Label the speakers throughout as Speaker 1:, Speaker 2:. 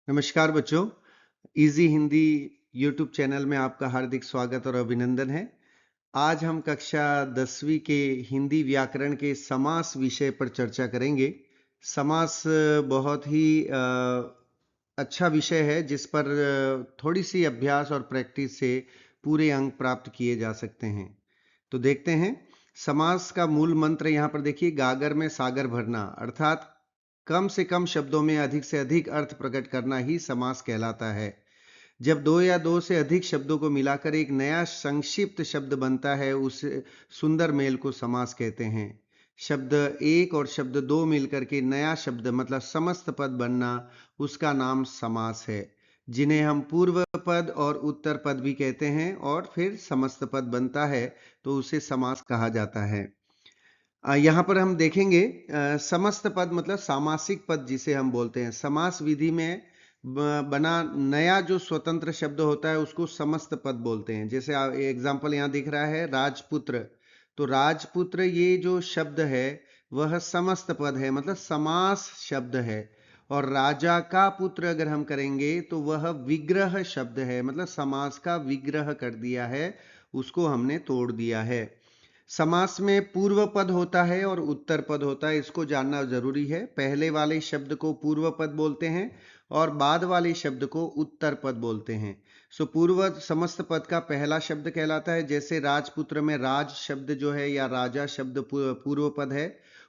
Speaker 1: नमस्कार बच्चों। Easy Hindi YouTube channel में आपका हार्दिक स्वागत और अभिनंदन है। आज हम कक्षा 10वीं के हिंदी व्याकरण के समास विषय पर चर्चा करेंगे। समास बहुत ही अच्छा विषय है जिस पर थोड़ी सी अभ्यास और प्रैक्टिस से पूरे अंक प्राप्त किए जा सकते हैं। तो देखते हैं समास का मूल मंत्र। यहाँ पर देखिए, गागर में सागर भरना, अर्थात कम से कम शब्दों में अधिक से अधिक अर्थ प्रकट करना ही समास कहलाता है। जब दो या दो से अधिक शब्दों को मिलाकर एक नया संक्षिप्त शब्द बनता है, उस सुंदर मेल को समास कहते हैं। शब्द एक और शब्द दो मिलकर के नया शब्द मतलब समस्त पद बनना, उसका नाम समास है, जिन्हें हम पूर्व पद और उत्तर पद भी कहते हैं। और फिर समस्त पद बनता है तो उसे समास कहा जाता है। यहाँ पर हम देखेंगे समस्त पद मतलब सामासिक पद जिसे हम बोलते हैं। समास विधि में बना नया जो स्वतंत्र शब्द होता है उसको समस्त पद बोलते हैं। जैसे एग्जाम्पल यहाँ दिख रहा है राजपुत्र, तो राजपुत्र ये जो शब्द है वह समस्त पद है, मतलब समास शब्द है। और राजा का पुत्र अगर हम करेंगे तो वह विग्रह शब्द है, मतलब समास का विग्रह कर दिया है, उसको हमने तोड़ दिया है। समास में पूर्व पद होता है और उत्तर पद होता है, इसको जानना जरूरी है। पहले वाले शब्द को पूर्व पद बोलते हैं और बाद वाले शब्द को उत्तर पद बोलते हैं। सो पूर्व समस्त पद का पहला शब्द कहलाता है। जैसे राजपुत्र में राज शब्द जो है या राजा शब्द पूर्व पद है।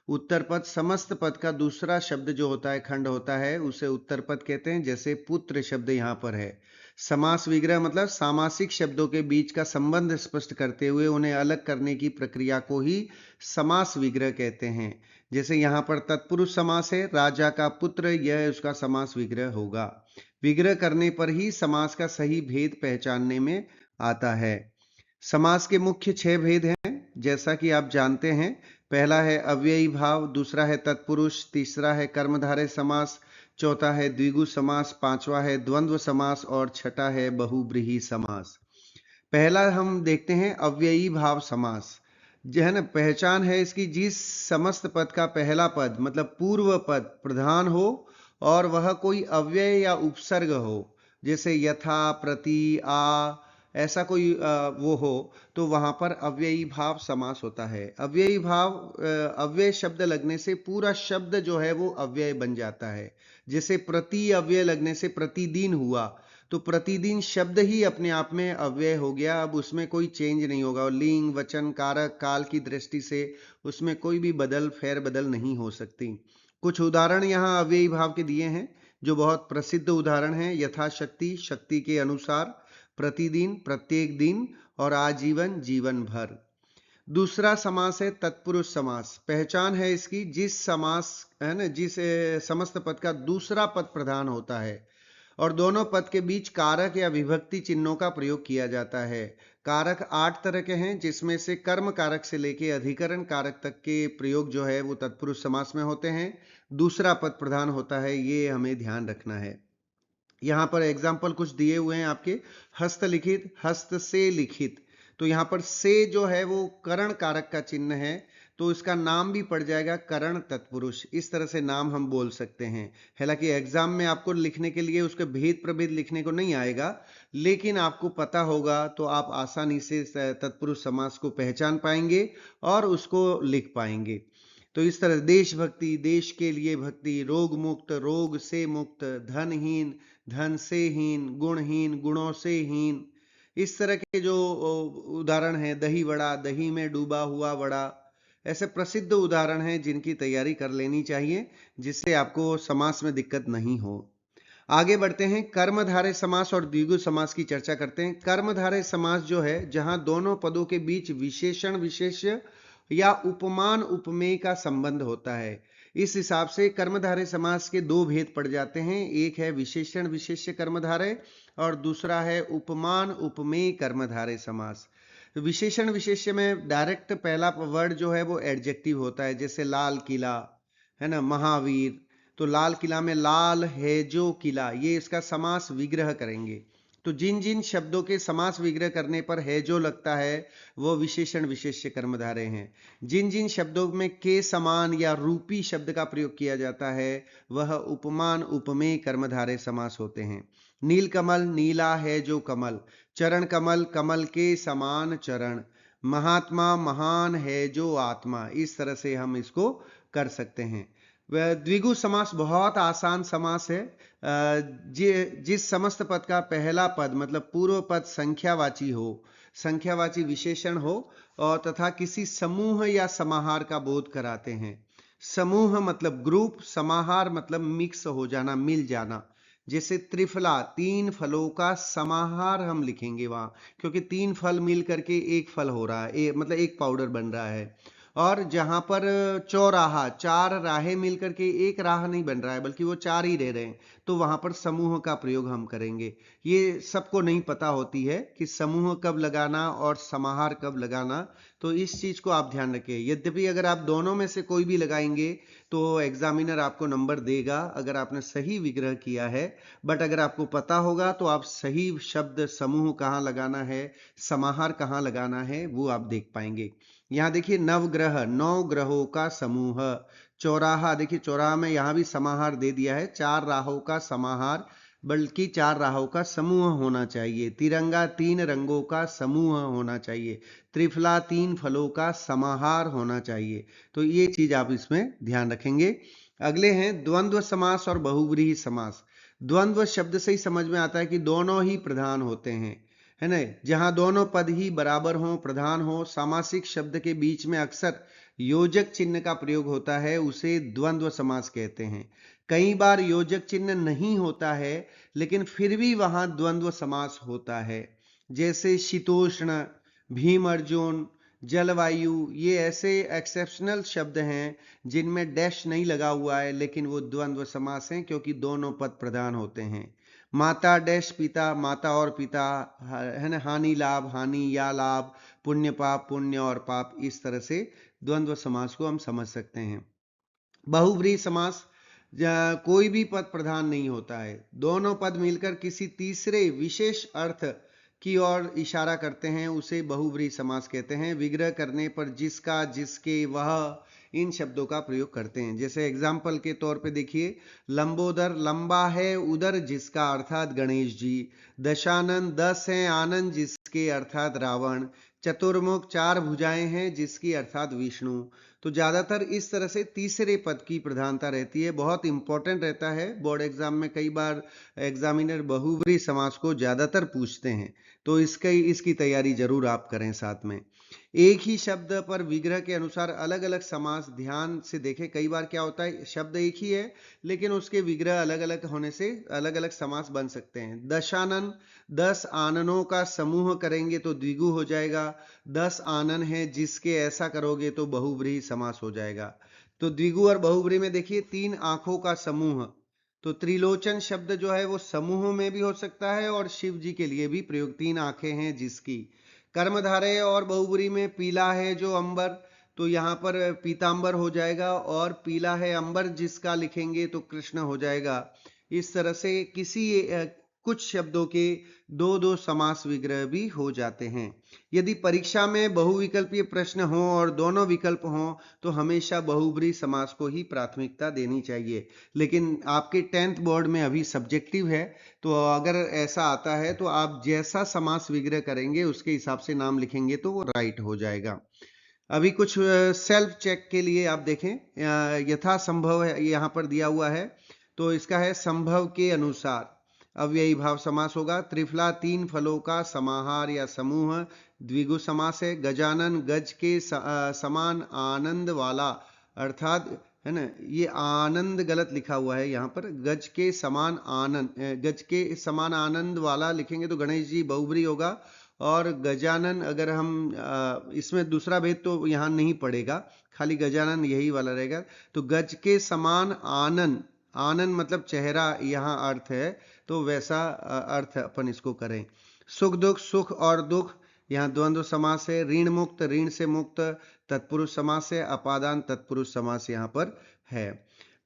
Speaker 1: उत्तर पद समस्त पद का दूसरा शब्द जो होता है, खंड होता है, उसे उत्तर पद कहते हैं। जैसे पुत्र शब्द यहाँ पर है। समास विग्रह मतलब सामासिक शब्दों के बीच का संबंध स्पष्ट करते हुए उन्हें अलग करने की प्रक्रिया को ही समास विग्रह कहते हैं। जैसे यहाँ पर तत्पुरुष समास है, राजा का पुत्र, यह उसका समास विग्रह होगा। विग्रह करने पर ही समास का सही भेद पहचानने में आता है। समास के मुख्य 6 भेद हैं, जैसा कि आप जानते हैं। पहला है अव्ययी भाव, दूसरा है तत्पुरुष, तीसरा है कर्मधारय समास, चौथा है द्विगु समास, पांचवा है द्वंद्व समास और छठा है बहुब्रीहि समास। पहला हम देखते हैं अव्ययी भाव समास। जो है ना, पहचान है इसकी, जिस समस्त पद का पहला पद मतलब पूर्व पद प्रधान हो और वह कोई अव्यय या उपसर्ग हो, जैसे यथा, प्रति, आ, ऐसा कोई वो हो, तो वहां पर अव्ययी भाव समास होता है। अव्ययी भाव अव्यय शब्द लगने से पूरा शब्द जो है वो अव्यय बन जाता है। जैसे प्रति अव्यय लगने से प्रतिदिन हुआ, तो प्रतिदिन शब्द ही अपने आप में अव्यय हो गया, अब उसमें कोई चेंज नहीं होगा। और लिंग, वचन, कारक, काल की दृष्टि से उसमें कोई भी बदल फेर बदल नहीं हो सकती। कुछ उदाहरण यहाँ अव्ययी भाव के दिए हैं जो बहुत प्रसिद्ध उदाहरण हैं। यथाशक्ति, शक्ति के अनुसार, प्रतिदिन, प्रत्येक दिन और आजीवन, जीवन भर। दूसरा समास है तत्पुरुष समास। पहचान है इसकी, जिस समास है ना, जिस समस्त पद का दूसरा पद प्रधान होता है और दोनों पद के बीच कारक या विभक्ति चिन्हों का प्रयोग किया जाता है। कारक 8 तरह के हैं, जिसमें से कर्म कारक से लेके अधिकरण कारक तक के प्रयोग जो है वो तत्पुरुष समास में होते हैं। दूसरा पद प्रधान होता है, ये हमें ध्यान रखना है। यहाँ पर एग्जाम्पल कुछ दिए हुए हैं आपके। हस्तलिखित, हस्त से लिखित, तो यहाँ पर से जो है वो करण कारक का चिन्ह है, तो इसका नाम भी पड़ जाएगा करण तत्पुरुष। इस तरह से नाम हम बोल सकते हैं। हालांकि एग्जाम में आपको लिखने के लिए उसके भेद प्रभेद लिखने को नहीं आएगा, लेकिन आपको पता होगा तो आप आसानी से तत्पुरुष समास को पहचान पाएंगे और उसको लिख पाएंगे। तो इस तरह देशभक्ति, देश के लिए भक्ति, रोग मुक्त, रोग से मुक्त, धनहीन, धन से हीन, गुणहीन, गुणों से हीन, इस तरह के जो उदाहरण हैं। दही वड़ा, दही में डूबा हुआ वड़ा, ऐसे प्रसिद्ध उदाहरण हैं जिनकी तैयारी कर लेनी चाहिए, जिससे आपको समास में दिक्कत नहीं हो। आगे बढ़ते हैं, कर्मधारय समास और द्विगु समास की चर्चा करते हैं। कर्मधारय समास जो है, जहां दोनों पदों के बीच विशेषण विशेष्य या उपमान उपमेय का संबंध होता है। इस हिसाब से कर्मधारय समास के दो भेद पड़ जाते हैं। एक है विशेषण विशेष्य कर्मधारय और दूसरा है उपमान उपमेय कर्मधारय समास। विशेषण विशेष्य में डायरेक्ट पहला वर्ड जो है वो एडजेक्टिव होता है। जैसे लाल किला है ना, महावीर, तो लाल किला में लाल है जो किला, ये इसका समास विग्रह करेंगे। तो जिन जिन शब्दों के समास विग्रह करने पर है जो लगता है वो विशेषण विशेष्य कर्मधारय हैं। जिन जिन शब्दों में के समान या रूपी शब्द का प्रयोग किया जाता है वह उपमान उपमेय कर्मधारय समास होते हैं। नीलकमल नीला है जो कमल, चरण कमल कमल के समान चरण, महात्मा महान है जो आत्मा, इस तरह से हम इसको कर सकते हैं। द्विगु समास बहुत आसान समास है। जिस समस्त पद का पहला पद मतलब पूर्व पद संख्यावाची हो, संख्यावाची विशेषण हो और तथा किसी समूह या समाहार का बोध कराते हैं। समूह मतलब ग्रुप, समाहार मतलब मिक्स हो जाना, मिल जाना। जैसे त्रिफला, तीन फलों का समाहार हम लिखेंगे वहां, क्योंकि तीन फल मिल करके एक फल हो रहा है, मतलब एक पाउडर बन रहा है। और जहां पर चौराहा, चार राहें मिलकर के एक राह नहीं बन रहा है बल्कि वो चार ही रह रहे हैं, तो वहां पर समूह का प्रयोग हम करेंगे। ये सबको नहीं पता होती है कि समूह कब लगाना और समाहार कब लगाना, तो इस चीज को आप ध्यान रखें। यद्यपि अगर आप दोनों में से कोई भी लगाएंगे तो एग्जामिनर आपको नंबर देगा अगर आपने सही विग्रह किया है, बट अगर आपको पता होगा तो आप सही शब्द समूह कहाँ लगाना है, समाहार कहाँ लगाना है, वो आप देख पाएंगे। यहाँ देखिए नवग्रह, नौ ग्रहों का समूह। चौराहा, देखिए चौराहा में यहाँ भी समाहार दे दिया है, चार राहों का समाहार बल्कि चार राहों का समूह होना चाहिए। तिरंगा, तीन रंगों का समूह होना चाहिए। त्रिफला, तीन फलों का समाहार होना चाहिए। तो ये चीज आप इसमें ध्यान रखेंगे। अगले हैं द्वंद्व समास और बहुव्रीहि समास। द्वंद्व शब्द से ही समझ में आता है कि दोनों ही प्रधान होते हैं, है ना। जहां दोनों पद ही बराबर हों, प्रधान हो, सामासिक शब्द के बीच में अक्सर योजक चिन्ह का प्रयोग होता है, उसे द्वंद्व समास कहते हैं। कई बार योजक चिन्ह नहीं होता है लेकिन फिर भी वहां द्वंद्व समास होता है। जैसे शीतोष्ण, भीम अर्जुन, जलवायु, ये ऐसे एक्सेप्शनल शब्द हैं जिनमें डैश नहीं लगा हुआ है लेकिन वो द्वंद्व समास हैं क्योंकि दोनों पद प्रधान होते हैं। माता डैश पिता, माता और पिता, है ना। हानि लाभ, हानि या लाभ, पुण्य पाप, पुण्य और पाप, इस तरह से द्वंद्व समास को हम समझ सकते हैं। बहुव्रीहि समास, कोई भी पद प्रधान नहीं होता है, दोनों पद मिलकर किसी तीसरे विशेष अर्थ की ओर इशारा करते हैं, उसे बहुव्रीहि समास कहते हैं। विग्रह करने पर जिसका, जिसके, वह, इन शब्दों का प्रयोग करते हैं। जैसे एग्जाम्पल के तौर पे देखिए, लंबोदर, लंबा है उदर जिसका अर्थात गणेश जी। दशानन, 10 है आनंद जिसके अर्थात रावण। चतुर्मुख, चार भुजाएं हैं जिसकी अर्थात विष्णु। तो ज्यादातर इस तरह से तीसरे पद की प्रधानता रहती है, बहुत इंपॉर्टेंट रहता है। बोर्ड एग्जाम में कई बार एग्जामिनर बहुव्रीहि समास को ज्यादातर पूछते हैं, तो इसकी तैयारी जरूर आप करें साथ में। एक ही शब्द पर विग्रह के अनुसार अलग अलग समास, ध्यान से देखें। कई बार क्या होता है, शब्द एक ही है लेकिन उसके विग्रह अलग अलग होने से अलग अलग समास बन सकते हैं। दशानन, 10 आननों का समूह करेंगे तो द्विगु हो जाएगा। 10 आनन है जिसके, ऐसा करोगे तो बहुव्रीहि समास हो जाएगा। तो द्विगु और बहुव्रीहि में देखिए, तीन आंखों का समूह, तो त्रिलोचन शब्द जो है वो समूह में भी हो सकता है और शिव जी के लिए भी प्रयोग, तीन आंखें हैं जिसकी। कर्मधारय और बहुव्रीहि में पीला है जो अंबर, तो यहाँ पर पीतांबर हो जाएगा, और पीला है अंबर जिसका लिखेंगे तो कृष्ण हो जाएगा। इस तरह से कुछ शब्दों के दो दो समास विग्रह भी हो जाते हैं। यदि परीक्षा में बहुविकल्पीय प्रश्न हो और दोनों विकल्प हो तो हमेशा बहुव्रीहि समास को ही प्राथमिकता देनी चाहिए। लेकिन आपके 10th बोर्ड में अभी सब्जेक्टिव है, तो अगर ऐसा आता है तो आप जैसा समास विग्रह करेंगे उसके हिसाब से नाम लिखेंगे तो वो राइट हो जाएगा। अभी कुछ सेल्फ चेक के लिए आप देखें, यथा संभव है यहाँ पर दिया हुआ है, तो इसका है संभव के अनुसार। अव्ययी भाव समास होगा। त्रिफला, तीन फलों का समाहार या समूह, द्विगु समास है। गजानन, गज के समान आनंद वाला, अर्थात, है ना, ये आनंद गलत लिखा हुआ है यहाँ पर, गज के समान आनंद, गज के समान आनंद वाला लिखेंगे तो गणेश जी बहुव्रीहि होगा। और गजानन, अगर हम इसमें दूसरा भेद तो यहाँ नहीं पड़ेगा, खाली गजानन यही वाला रहेगा। तो गज के समान आनन, आनन मतलब चेहरा यहाँ अर्थ है, तो वैसा अर्थ अपन इसको करें। सुख दुख, सुख और दुख, यहाँ द्वंद्व समास है। ऋण मुक्त, ऋण से मुक्त, तत्पुरुष समास है। अपादान तत्पुरुष समास यहाँ पर है।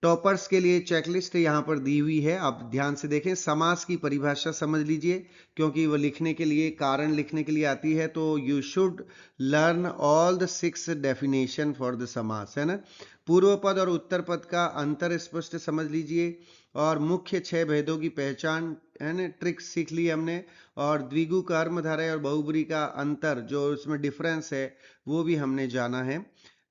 Speaker 1: टॉपर्स के लिए चेकलिस्ट यहाँ पर दी हुई है, आप ध्यान से देखें। समास की परिभाषा समझ लीजिए, क्योंकि वो लिखने के लिए, कारण लिखने के लिए आती है, तो you should learn all the 6 definition for the समास, है ना। पूर्व पद और उत्तर पद का अंतर स्पष्ट समझ लीजिए, और मुख्य 6 भेदों की पहचान, है ना, ट्रिक्स सीख ली हमने, और द्विगु कर्मधारय और बहुब्री का अंतर, जो उसमें डिफरेंस है, वो भी हमने जाना है।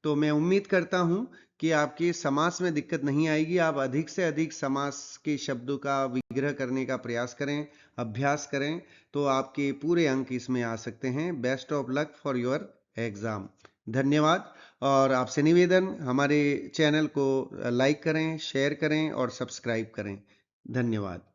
Speaker 1: तो मैं उम्मीद करता हूं कि आपकी समास में दिक्कत नहीं आएगी। आप अधिक से अधिक समास के शब्दों का विग्रह करने का प्रयास करें, अभ्यास करें, तो आपके पूरे अंक इसमें आ सकते हैं। Best of luck for your exam. धन्यवाद। और आपसे निवेदन, हमारे चैनल को लाइक करें, शेयर करें और सब्सक्राइब करें। धन्यवाद।